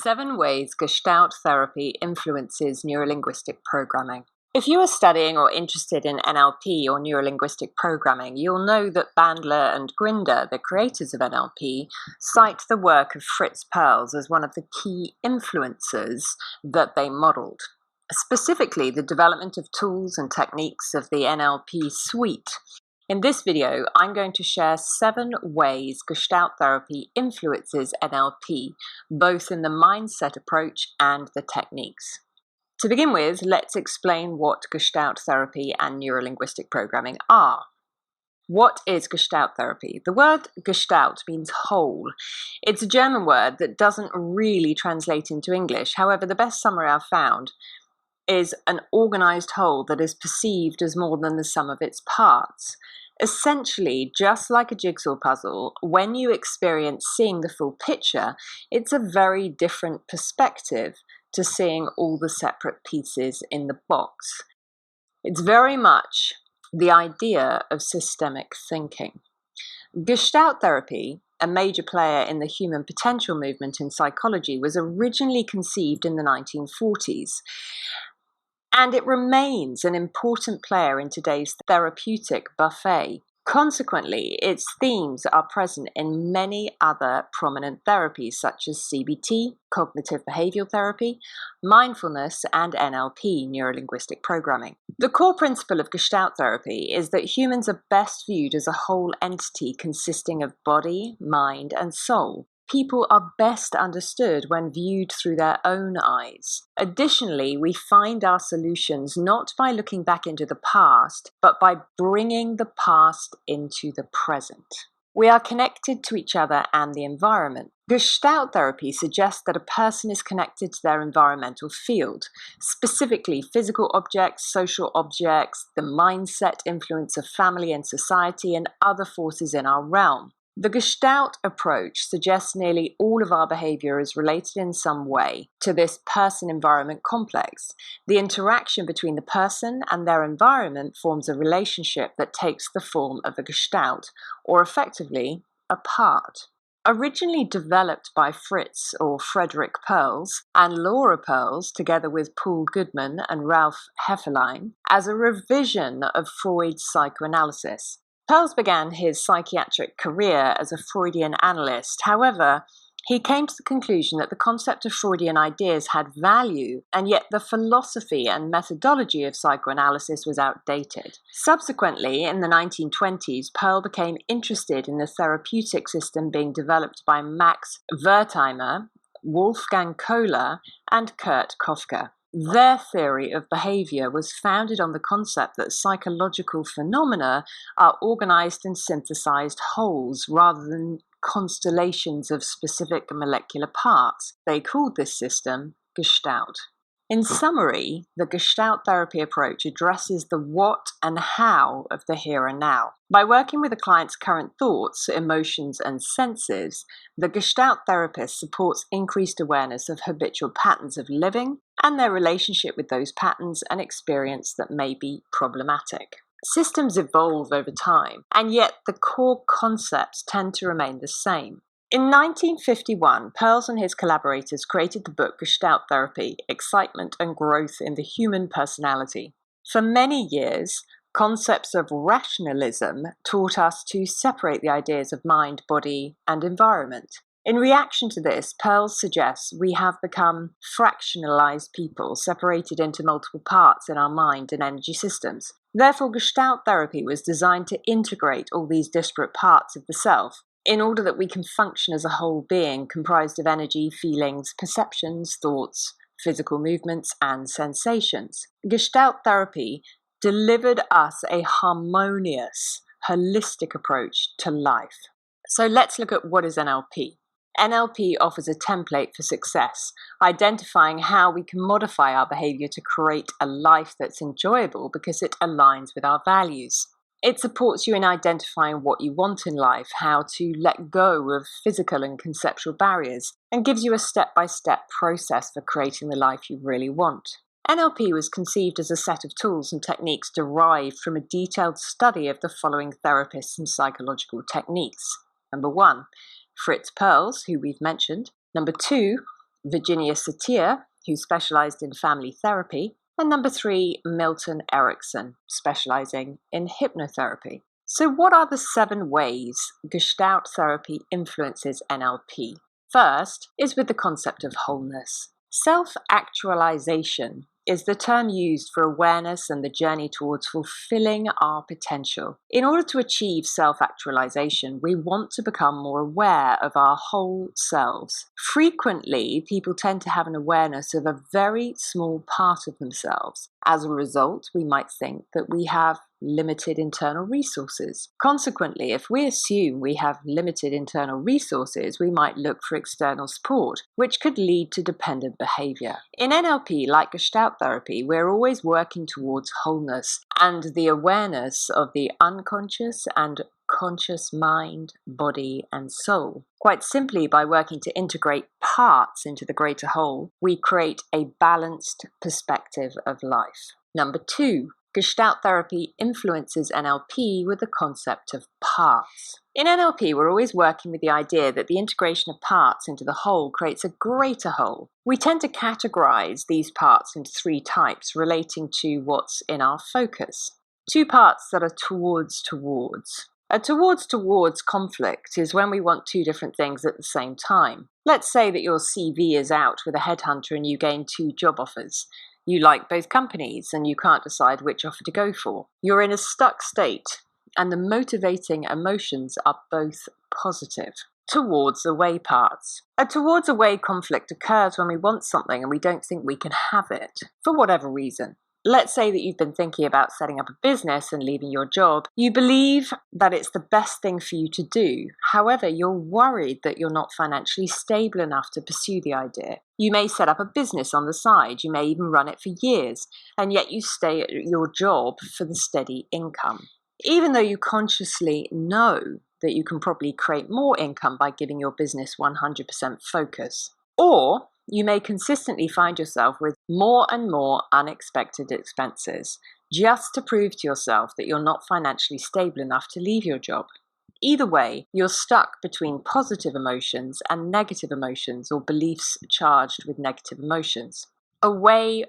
7 ways Gestalt therapy influences neurolinguistic programming. If you are studying or interested in NLP or neurolinguistic programming, you'll know that Bandler and Grinder, the creators of NLP, cite the work of Fritz Perls as one of the key influences that they modeled. Specifically, the development of tools and techniques of the NLP suite. In this video, I'm going to share 7 ways Gestalt therapy influences NLP, both in the mindset approach and the techniques. To begin with, let's explain what Gestalt therapy and neurolinguistic programming are. What is Gestalt therapy? The word Gestalt means whole. It's a German word that doesn't really translate into English. However, the best summary I've found is an organized whole that is perceived as more than the sum of its parts. Essentially, just like a jigsaw puzzle, when you experience seeing the full picture, it's a very different perspective to seeing all the separate pieces in the box. It's very much the idea of systemic thinking. Gestalt therapy, a major player in the human potential movement in psychology, was originally conceived in the 1940s. And it remains an important player in today's therapeutic buffet. Consequently, its themes are present in many other prominent therapies such as CBT, cognitive behavioral therapy, mindfulness, and NLP, Neuro-Linguistic Programming. The core principle of Gestalt therapy is that humans are best viewed as a whole entity consisting of body, mind, and soul. People are best understood when viewed through their own eyes. Additionally, we find our solutions not by looking back into the past, but by bringing the past into the present. We are connected to each other and the environment. Gestalt therapy suggests that a person is connected to their environmental field, specifically physical objects, social objects, the mindset influence of family and society, and other forces in our realm. The Gestalt approach suggests nearly all of our behavior is related in some way to this person-environment complex. The interaction between the person and their environment forms a relationship that takes the form of a Gestalt, or effectively, a part. Originally developed by Fritz or Frederick Perls and Laura Perls, together with Paul Goodman and Ralph Hefferlein, as a revision of Freud's psychoanalysis. Perls began his psychiatric career as a Freudian analyst. However, he came to the conclusion that the concept of Freudian ideas had value, and yet the philosophy and methodology of psychoanalysis was outdated. Subsequently, in the 1920s, Perl became interested in the therapeutic system being developed by Max Wertheimer, Wolfgang Kohler, and Kurt Koffka. Their theory of behavior was founded on the concept that psychological phenomena are organized and synthesized wholes rather than constellations of specific molecular parts. They called this system Gestalt. In summary, the Gestalt therapy approach addresses the what and how of the here and now. By working with a client's current thoughts, emotions, and senses, the Gestalt therapist supports increased awareness of habitual patterns of living and their relationship with those patterns and experience that may be problematic. Systems evolve over time, and yet the core concepts tend to remain the same. In 1951, Perls and his collaborators created the book Gestalt Therapy, Excitement and Growth in the Human Personality. For many years, concepts of rationalism taught us to separate the ideas of mind, body, and environment. In reaction to this, Perls suggests we have become fractionalized people, separated into multiple parts in our mind and energy systems. Therefore, Gestalt therapy was designed to integrate all these disparate parts of the self, in order that we can function as a whole being comprised of energy, feelings, perceptions, thoughts, physical movements, and sensations. Gestalt therapy delivered us a harmonious, holistic approach to life. So let's look at what is NLP. NLP offers a template for success, identifying how we can modify our behavior to create a life that's enjoyable because it aligns with our values. It supports you in identifying what you want in life, how to let go of physical and conceptual barriers, and gives you a step-by-step process for creating the life you really want. NLP was conceived as a set of tools and techniques derived from a detailed study of the following therapists and psychological techniques. Number 1, Fritz Perls, who we've mentioned. Number 2, Virginia Satir, who specialized in family therapy, and number 3, Milton Erickson, specializing in hypnotherapy. So what are the 7 ways Gestalt therapy influences NLP? First is with the concept of wholeness. Self-actualization is the term used for awareness and the journey towards fulfilling our potential. In order to achieve self-actualization, we want to become more aware of our whole selves. Frequently, people tend to have an awareness of a very small part of themselves. As a result, we might think that we have limited internal resources. Consequently, if we assume we have limited internal resources, we might look for external support, which could lead to dependent behavior. In NLP, like Gestalt therapy, we're always working towards wholeness and the awareness of the unconscious and conscious mind, body, and soul. Quite simply, by working to integrate parts into the greater whole, we create a balanced perspective of life. Number 2, Gestalt therapy influences NLP with the concept of parts. In NLP, we're always working with the idea that the integration of parts into the whole creates a greater whole. We tend to categorize these parts into 3 types relating to what's in our focus. 2 parts that are towards. A towards conflict is when we want 2 different things at the same time. Let's say that your CV is out with a headhunter and you gain 2 job offers. You like both companies and you can't decide which offer to go for. You're in a stuck state and the motivating emotions are both positive. Towards away parts. A towards away conflict occurs when we want something and we don't think we can have it, for whatever reason. Let's say that you've been thinking about setting up a business and leaving your job. You believe that it's the best thing for you to do. However, you're worried that you're not financially stable enough to pursue the idea. You may set up a business on the side. You may even run it for years, and yet you stay at your job for the steady income. Even though you consciously know that you can probably create more income by giving your business 100% focus. Or you may consistently find yourself with more and more unexpected expenses just to prove to yourself that you're not financially stable enough to leave your job. Either way, you're stuck between positive emotions and negative emotions or beliefs charged with negative emotions. Away.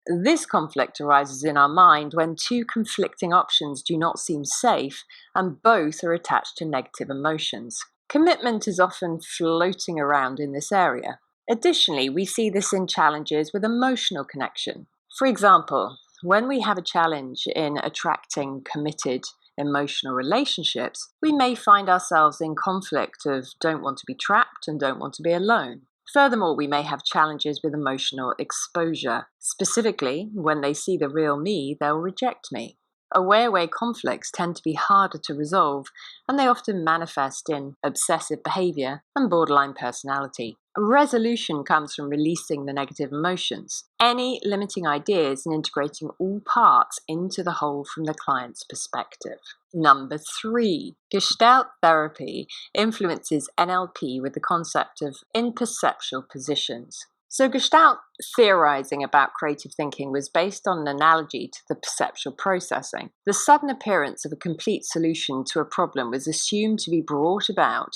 This conflict arises in our mind when 2 conflicting options do not seem safe and both are attached to negative emotions. Commitment is often floating around in this area. Additionally, we see this in challenges with emotional connection. For example, when we have a challenge in attracting committed emotional relationships, we may find ourselves in conflict of don't want to be trapped and don't want to be alone. Furthermore, we may have challenges with emotional exposure. Specifically, when they see the real me, they'll reject me. Away conflicts tend to be harder to resolve, and they often manifest in obsessive behavior and borderline personality. Resolution comes from releasing the negative emotions, any limiting ideas, and integrating all parts into the whole from the client's perspective. Number 3, Gestalt therapy influences NLP with the concept of imperceptual positions. So Gestalt theorizing about creative thinking was based on an analogy to the perceptual processing. The sudden appearance of a complete solution to a problem was assumed to be brought about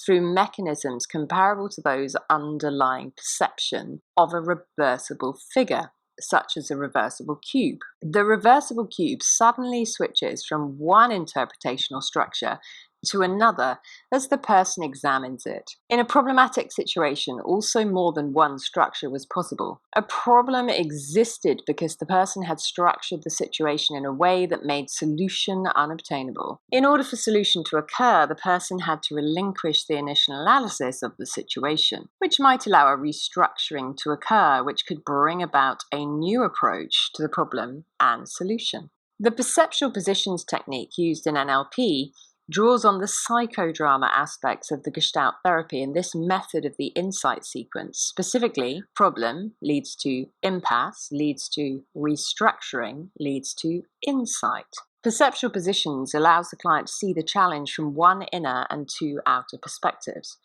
through mechanisms comparable to those underlying perception of a reversible figure, such as a reversible cube. The reversible cube suddenly switches from one interpretational structure to another as the person examines it. In a problematic situation, also more than one structure was possible. A problem existed because the person had structured the situation in a way that made solution unobtainable. In order for solution to occur, the person had to relinquish the initial analysis of the situation, which might allow a restructuring to occur, which could bring about a new approach to the problem and solution. The perceptual positions technique used in NLP draws on the psychodrama aspects of the Gestalt therapy and this method of the insight sequence. Specifically, problem leads to impasse, leads to restructuring, leads to insight. Perceptual positions allows the client to see the challenge from one inner and 2 outer perspectives.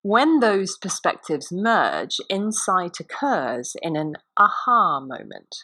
When those perspectives merge, insight occurs in an aha moment.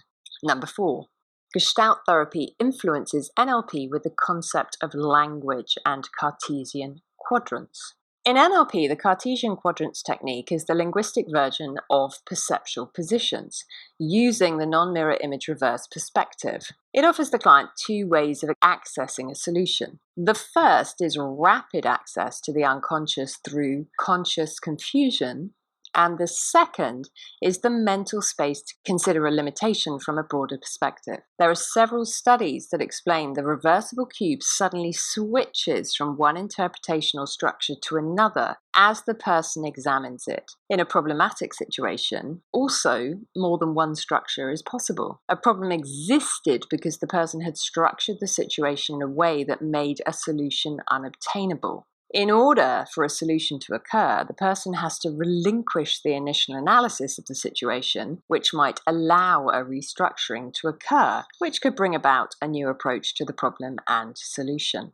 Number 4. Gestalt therapy influences NLP with the concept of language and Cartesian quadrants. In NLP, the Cartesian quadrants technique is the linguistic version of perceptual positions, using the non-mirror image reverse perspective. It offers the client two ways of accessing a solution. The first is rapid access to the unconscious through conscious confusion, and the second is the mental space to consider a limitation from a broader perspective. There are several studies that explain the reversible cube suddenly switches from one interpretational structure to another as the person examines it. In a problematic situation, also, more than one structure is possible. A problem existed because the person had structured the situation in a way that made a solution unobtainable. In order for a solution to occur, the person has to relinquish the initial analysis of the situation, which might allow a restructuring to occur, which could bring about a new approach to the problem and solution.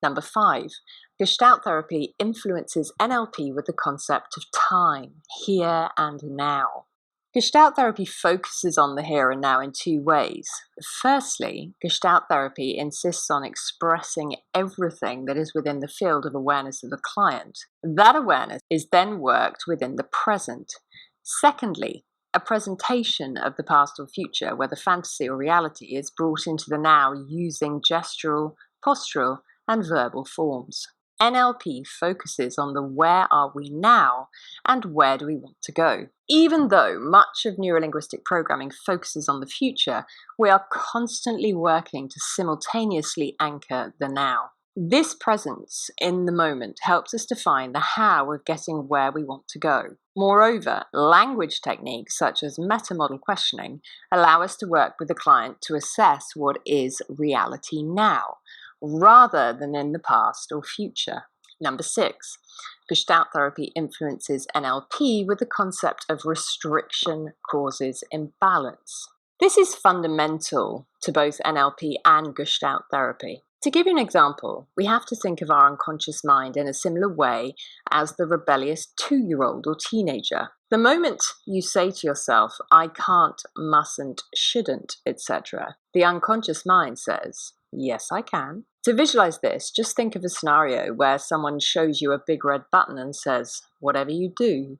Number 5, Gestalt therapy influences NLP with the concept of time, here and now. Gestalt therapy focuses on the here and now in two ways. Firstly, Gestalt therapy insists on expressing everything that is within the field of awareness of the client. That awareness is then worked within the present. Secondly, a presentation of the past or future, whether fantasy or reality, is brought into the now using gestural, postural, and verbal forms. NLP focuses on the where are we now and where do we want to go. Even though much of neurolinguistic programming focuses on the future, we are constantly working to simultaneously anchor the now. This presence in the moment helps us define the how of getting where we want to go. Moreover, language techniques such as meta-model questioning allow us to work with the client to assess what is reality now, rather than in the past or future. Number 6, Gestalt therapy influences NLP with the concept of restriction causes imbalance. This is fundamental to both NLP and Gestalt therapy. To give you an example, we have to think of our unconscious mind in a similar way as the rebellious 2-year-old or teenager. The moment you say to yourself, I can't, mustn't, shouldn't, etc., the unconscious mind says, yes, I can. To visualize this, just think of a scenario where someone shows you a big red button and says, whatever you do,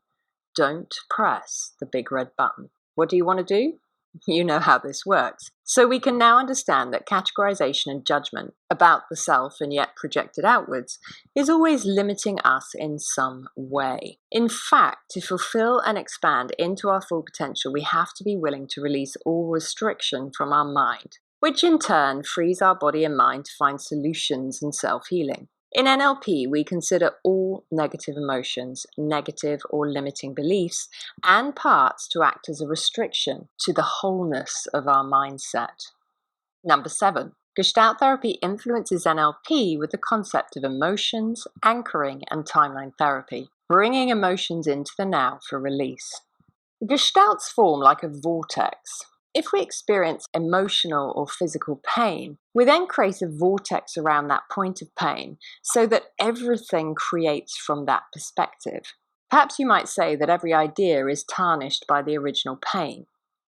don't press the big red button. What do you want to do? You know how this works. So we can now understand that categorization and judgment about the self and yet projected outwards is always limiting us in some way. In fact, to fulfill and expand into our full potential, we have to be willing to release all restriction from our mind, which in turn frees our body and mind to find solutions and self-healing. In NLP, we consider all negative emotions, negative or limiting beliefs, and parts to act as a restriction to the wholeness of our mindset. Number 7, Gestalt therapy influences NLP with the concept of emotions, anchoring, and timeline therapy, bringing emotions into the now for release. Gestalts form like a vortex. If we experience emotional or physical pain, we then create a vortex around that point of pain so that everything creates from that perspective. Perhaps you might say that every idea is tarnished by the original pain.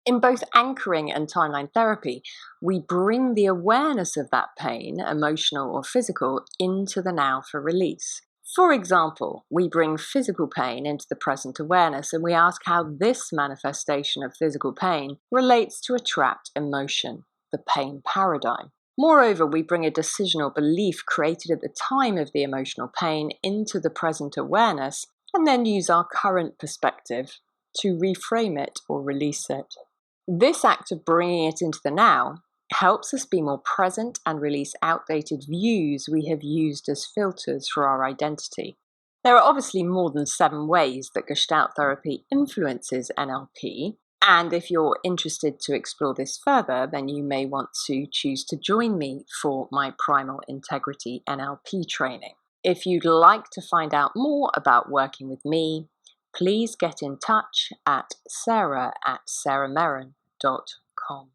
In both anchoring and timeline therapy, we bring the awareness of that pain, emotional or physical, into the now for release. For example, we bring physical pain into the present awareness and we ask how this manifestation of physical pain relates to a trapped emotion, the pain paradigm. Moreover, we bring a decision or belief created at the time of the emotional pain into the present awareness and then use our current perspective to reframe it or release it. This act of bringing it into the now helps us be more present and release outdated views we have used as filters for our identity. There are obviously more than 7 ways that Gestalt therapy influences NLP, and if you're interested to explore this further, then you may want to choose to join me for my Primal Integrity NLP training. If you'd like to find out more about working with me, please get in touch at sarah@sarahmerrin.com.